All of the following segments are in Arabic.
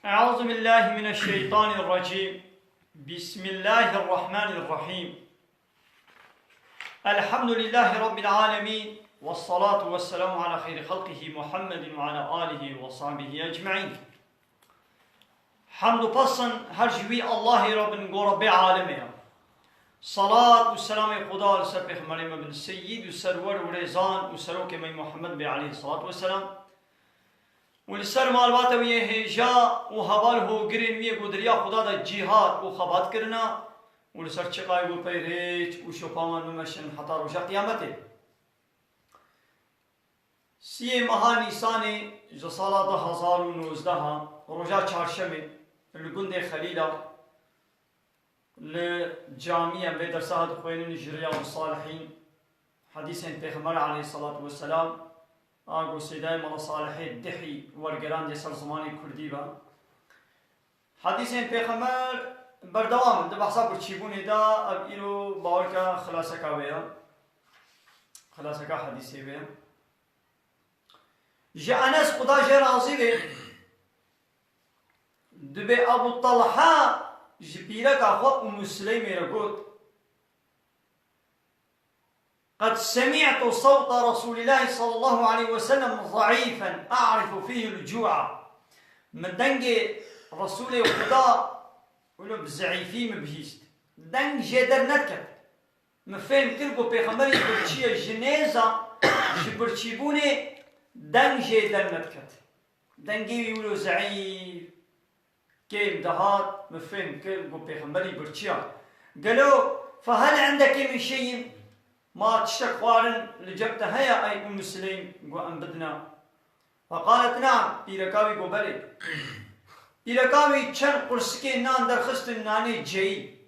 أعوذ بالله من الشيطان الرجيم. بسم الله الرحمن الرحيم. الحمد لله رب العالمين، والصلاة والسلام على خير خلقه محمد وعلى آله وصحبه أجمعين. حمد پسن هر جوی الله رب رب عالمه. صلاة والسلام خدا لسر پیغمبر بن سید و سرور و ریزان و سروک می محمد علیه الصلاة والسلام ولسر معلومات ویه هجا و حوال هو گرین ویه گودریا خدا دا جهاد و خبات کرنا ولسر چقای و پیریچ و شپامان ممشن حتی روشا قیامته. سی ماه نیسان جو سال 2019 روزا چهارشنبه لگند خلیلا لجامعه بدرسات خوینین رياض الصالحين حديث پیغمبر علیه الصلاة والسلام آگو سیدای مال صالحی دحی ورگران دی سر زمانی کردی با حدیث پیغمبر بردوام ده بحثا برچیبونی دا اب ایرو باور کا خلاصه کا ویا خلاصه کا حدیثی ویا جا انس خدا جا راضی وی دبی ابو طلحه جبیره کا خو ام سلیمی را گوت قد سمعت صوت رسول الله صلى الله عليه وسلم ضعيفا أعرف فيه الجوع من دنج رسول خدا ولو بزعيفي مبهيست دنج جدر نكت مفهم كلكو بيخمري برشية جنازة جبرشيبوني دنج جدر نكت دنجي يقولوا زعيف كيف دهات مفهم كلكو بيخمري برشية قالوا فهل عندك من شيء ما تشتكوارن لجبتها هيا أي أم سليم قوان بدنا فقالت نعم إيركاوي قبلي إيركاوي چن قرسكي نان درخستن ناني جي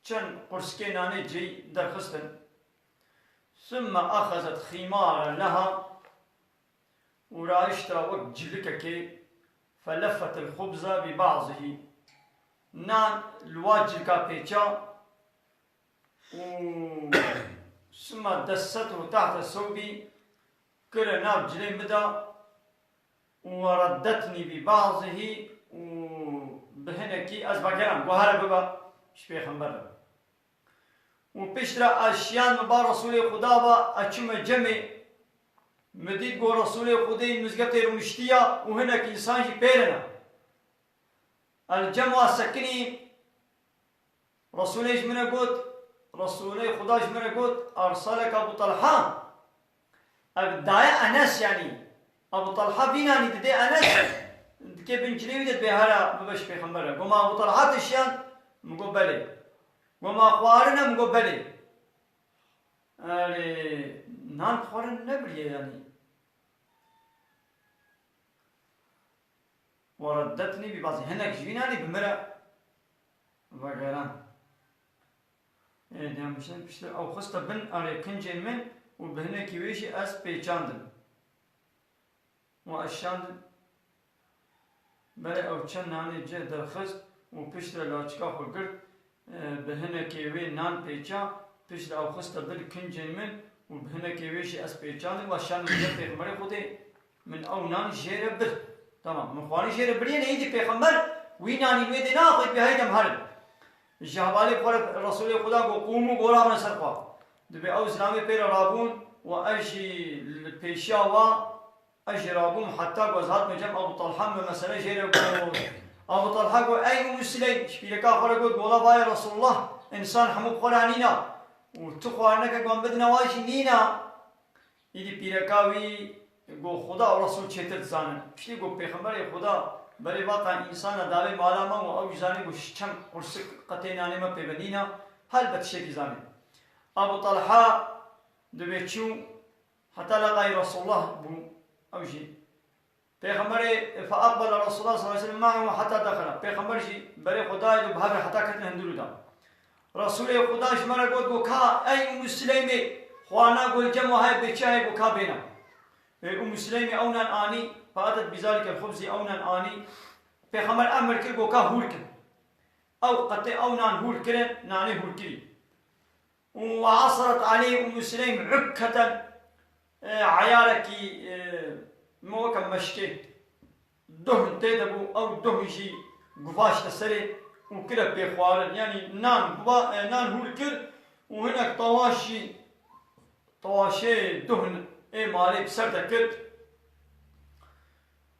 چن قرسكي ناني جي درخستن ثم أخذت خمارا لها وراشتا وقت جلككي فلفت الخبز ببعضه نان الواجلكا بيچا ثم دسته تحت ثوبي كل ناب جلين بدا وردتني ببعضه وبهنكي أزباقرام وهذا ببا شبيه خنبر وبشرا أشيان مبا رسول خدا با أچم جمع مدید گو رسول خدای مزگت رمشتیا وهناك إنسان جي بيرنا الجمع سكني رسول جمنا قد رسول خدا جمره قلت أرسلك أبو طلحة دايا أنس يعني أبو طلحة بيناني دي أنس كيف بنجلي ودت بهارا ببش بيخمبره وما أبو طلحة تشيان مقبلي وما أخوارنا مقبلي نان أخوارنا نبري يعني وردتني ببعض هناك جيناني بمرأ وغيران يعني مشان بشتر أو خسته بن أري كنجين من وبهنا كيويشي أس بيجاندن وأشاندن بله أو چند ناني جه درخست وبشتر لاچكا خلقر بهنا كيوي نان بيجا بشتر أو خسته بن كنجين من وبهنا كيويشي أس بيجاندن وأشاندن جه پیغمبر خودي من أو نان جير بر تمام من خواني جير بريه نيدي پیغمبر وي ناني ويدي ناخد بهايدم هرد جهبالي پر رسول خدا کو قومو گورا من سرقا دبي او اسلامي پر رابون و اجي البيشا و اجي رابون حتى وزات مجم ابو طلحه مثلا جيرو ابو طلحه کو اي مسلم شبيلك اخر کو قولا باي رسول الله انسان حمو قرانينا وتخوانك قوم بدنا واجي نينا يدي بيركاوي گو خدا و رسول چتر زانن شي گو پیغمبر خدا برای واقع انسان داوی مالا ما و او جزانی گوش چند قرص قطعنانی ما پیبنینا هل بتشکی زانی ابو طلحه دوی چو حتی لقای رسول الله بو او جی پیغمبر فاقبل رسول الله صلی الله علیه وسلم معه حتی دخل پیغمبر جی برای خدای دو بحر حتی کتن هندلو دا رسول خدا شمارا گود گو کا ای مسلمی خوانا گل جمع های بچه های گو کا بینا ام مسلمی اونان آنی فأتت بذلك الخبز أونا آني پیغمبر أمر كر گو کا هور كر أو قطع أونان هور كرن ناني هور كري وعصرت عليه أم سليم عكة عيارك موكا مشكي دهن تيدبو أو دهن شي قفاش تسري وكلا بيخوارن يعني نان هو الكل وهناك طواشي دهن اي مالي بسرده كل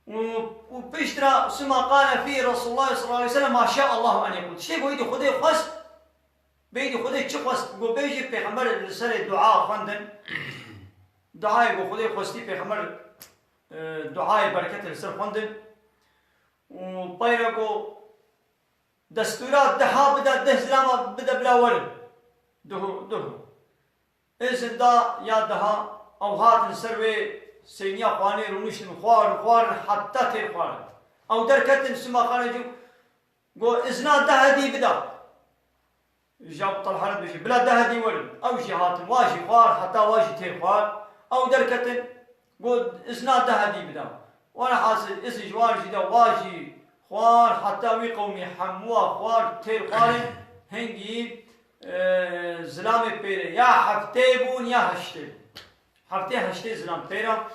وبيشترى سما قال فيه رسول الله صلى الله عليه وسلم ما شاء الله أن يقول شيء بيدي خذي خص بيدي خذي تشخص بيجي بيغمبر الرسالة دعاء خندن دعاء خذي خصتي بيغمبر دعاء بركة الرسالة خندن وبيرقو دستورات دها بدا زلامة بدا بلا ولد دهو إذن دا يا دها أو هات نسروي سينيا خواني رونيشن خوار حتى تير خوار أو دركتن سما خارجو قو إذنا دهدي بدا جاب طلحة بيجي بلا دهدي ولد أو شي هات واجي خوار حتى واجي تير خوار أو دركتن قو إذنا دهدي بدا وأنا حاسس إذن جوارجي دا واجي خوار حتى وي قومي حموا خوار تير خوار هنجي زلامي بيري يا حفتيبون يا هشتيب هشتي زلام بيرا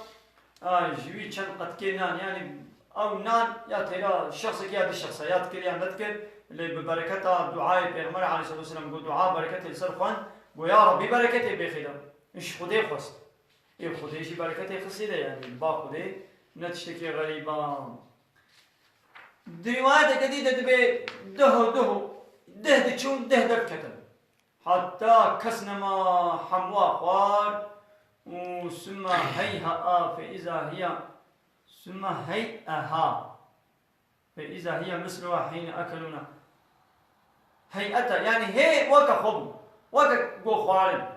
جوي چند قد كينان يعني او نان يا تيرا شخص يا دي شخص يا تكر يا نذكر اللي ببركتها دعاء پیغمبر عليه الصلاه والسلام قول دعاء بركته السرخوان قول يا ربي بركته بخيدا ايش خدي خست ايه خدي شي بركته خسيده يعني با خدي نتشتكي غريبا رواية جديدة تبي ده تشون ده كتب حتى كسنما حموا خوار وثم هيها فإذا هي ثم هيئها فإذا هي مثلها حين أكلنا هيئتها يعني هي وكا خب وكا جو خوارن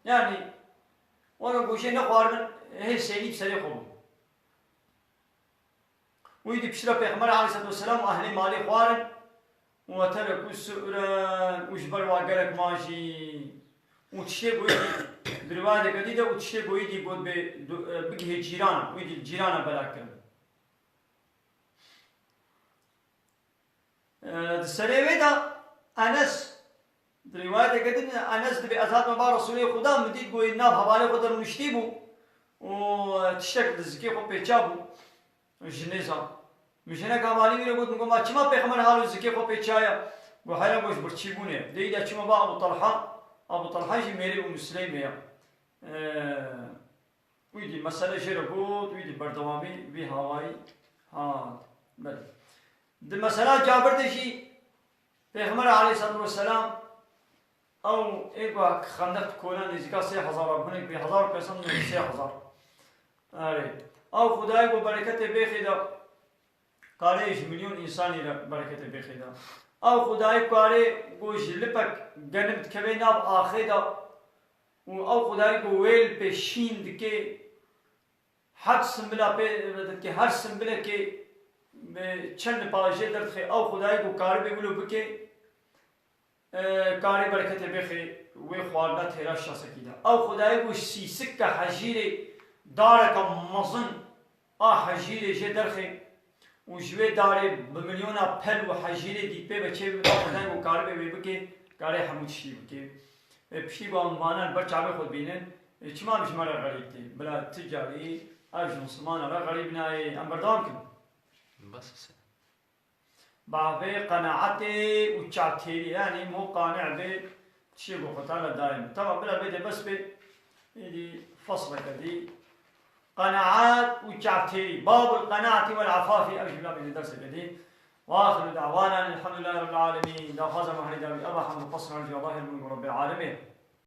يعني وكا جو شيء نخوارن هي سيدي بسري خب ويدي بشرا پیغمبر عليه الصلاة والسلام أهل مالي خوارن وتركوا السؤران وجبر واقرك ماشي وتشي بويدي برواده جديدة وتشي بويدي بود بقيه جيران ويدي الجيران بلاكم السريوي دا أنس برواده جديدة أنس دبي أزهاد مبار رسولي خدا مديد بوي ناب حوالي خدا مشتيبو وتشتك دزكي خو بيچابو جنيزا مشينا كمالي ميرو بود مگو ما چما پیغمبر حالو زكي خو بيچايا گو حيلا گوش برچيبونه ديدا چما با أبو طلحة جي ميري ومسلم يا ويدي مسألة شربوت ويدي بردوامي بي هواي بل دي مسألة جابر دشي پیغمبر عليه الصلاة والسلام أو إيقوا خندق كولا نزيكا 3000 هناك ب 1000 پیسان من 3000 أو خداي بو بركة بخدا قاريش مليون إنساني بركة بخدا أو خداي قاري گوش لپك گنم تكوي ناب آخدا أو خداي کو ويل بشين دكي حد سنبلا دكي هر سنبلا كي چند پاجه درد خي أو خداي کو قاري بيقولو بكي قاري بركة بخي وي خوارنا تيرا شاسكيدا أو خداي کو سيسك حجيري دارك مزن حجيري جي درخي وجوه داره بمليونا پل و حجيري دي پي بچه خداي کو قاري بكي قاري حمود شي بكي بشي با عنوانا برچاوه خود بينن چما مش مرا غريب تي بلا تجاري ارج مسلمان را غريب ناي امبردان كن بس بابي قناعتي وچاتي يعني مو قانع به شي بو خطاله دائم طبعا بلا بده بس دي فصله كدي قناعات وچاتي باب القناعه والعفاف ارجو الله بدرس كدي واخر دعوانا الحمد لله رب العالمين دا فاز محمد ابا حمد قصر الله الملك رب العالمين